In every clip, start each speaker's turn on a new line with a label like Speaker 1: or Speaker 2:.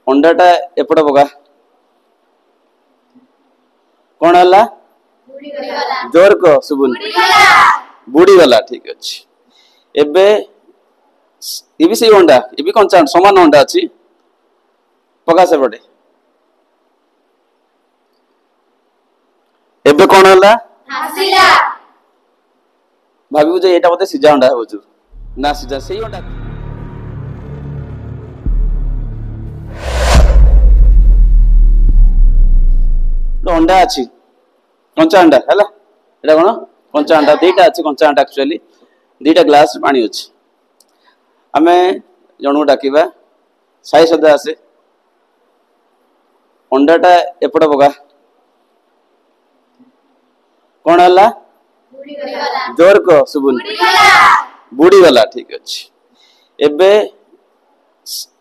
Speaker 1: अंडाटा एपटे पका कौन है जोर को सुबुन बुड़ी गला ठीक अच्छे एबे ये भी सही अंडा ये भी कौन समान अंडा अच्छी पका से पटे एबे कौन है भाभी जो एटा बोलते सीजा अंडा है बुझु ना सीजा सही अंडा अंडा अच्छी कंचा अंडा है एटा कौन कंचा अंडा दीटा अच्छी कंचा अंडा एक्चुअली दीटा ग्लास पानी अच्छी आमे जन को डाकिबा साई सदा आसे अंडाटा एपटे पका कौन है जोर को सुबुन बुड़ी गला ठीक अच्छे एबे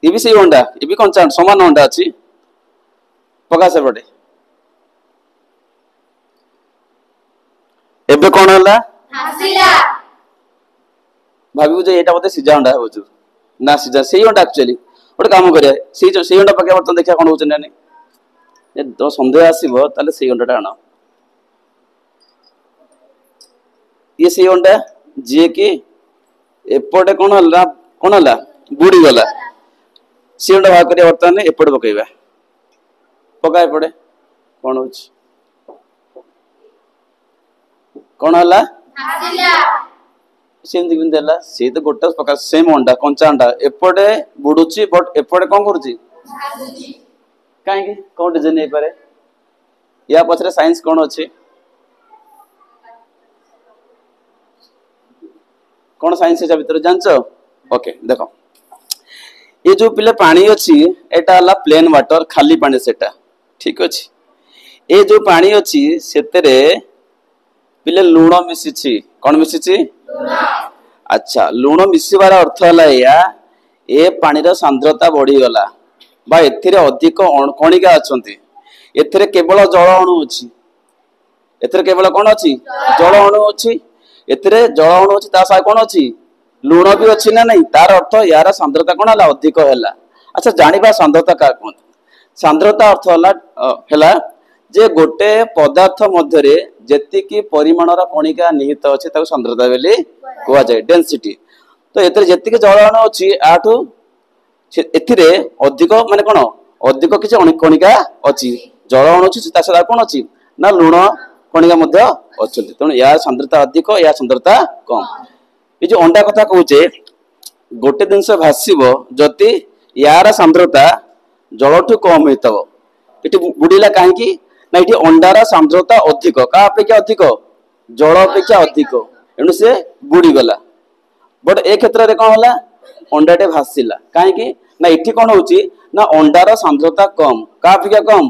Speaker 1: ये भी सही अंडा ये भी कौन समान अंडा अच्छी पका से पटे एबे कौन है भाभी जो एटा बोलते सीजा अंडा है बुझु ना सीजा सही अंडा एक्चुअली गोटे काम करिया सही अंडा पके बर्तन देखा कौन होचन नानी ए तो संदेह आसीबो ताले सही अंडाटा आना ये सही अंडा जे कि एपटे कौन है बुड़ी गला सी अंडा भाग करिया बर्तन एपटे पकेबा पका एपटे कौन होच कौन है सेमती बिन देला से तो गोटा प्रकार सेम अंडा कंचा अंडा एपटे बुडुची बट एपटे कौन करूची काहे कौन डिजाइन नहीं पारे या पछरे साइंस कौन अछि कौन साइंस है भीतर जानछ ओके देखो ये जो पिले पानी अछि एटा हला प्लेन वाटर खाली पानी सेटा ठीक अछि ए जो पानी अछि सेतरे पिले लूण मिसिछि कौन मिसिछि अच्छा लूण मिसिबार अर्थ हला या ए पानी सांद्रता बढ़ी गला बा एथिरे अधिक कणिका अछंती एथिरे केवल जल अणु अछि एथिरे केवल कोन अछि जल अणु अछि एथिरे जल अणु अछि ता सा कोन अछि लूण भी अछि ना नहीं तार अर्थ यार सांद्रता कोन हला अधिक हला अच्छा जानिबा सांद्रता का कोन सांद्रता अर्थ हला जे गोटे पदार्थ मध्य रे जेतिकी परिमाणर कणिका निहित अछि ताको सांद्रता बेली कोआ जाय डेंसिटी तो एतरे जेतिकी जल अणु अछि आठु एथिरे अधिक माने कोन अधिक किछि कणिका अछि जल अणु अछि ता सदा कोन अछि ना लूण कणिका मध्य अछि तण या सांद्रता अधिक या सांद्रता कम ए जो अंडा कथा कहूचे गोटे दिनस भासीबो जति यार सांद्रता जलठु कम हेतबो एटी बुडीला काहे कि ना ये अंडार सांद्रता अधिक का अपेक्षा अधिक जल अपेक्षा अधिक एणु से बुड़ी गला बट ए क्षेत्र रे कौन होला अंडाटे भासीला काहे कि ना इठी कौन होची ना अंडार सांद्रता कम का अपेक्षा कम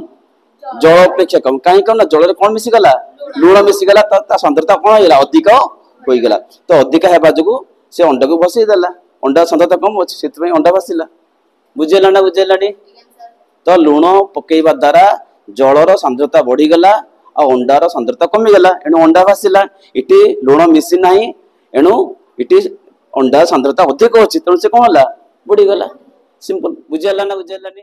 Speaker 1: जल अपेक्षा कम काहे कम ना जल रे कौन मिसी गला लूण मिसी गला ता सांद्रता कौन होला अधिक होई गला तो अधिक हेबा जगु से अंडा को बसई देला अंडा सांद्रता कम अछि सेति में अंडा भासीला बुझेला ना बुझेलानी तो लूण पकेइबा द्वारा जलर सांद्रता बढ़ी गला आ अंडार सांद्रता कमी गला एणु अंडा भासीला इटी लूण मिसी नाही एणु इटी अंडा सांद्रता अधिक अछि तेणु से कोन होला बढ़ी गला सिंपल बुझेला ना बुझेलानी।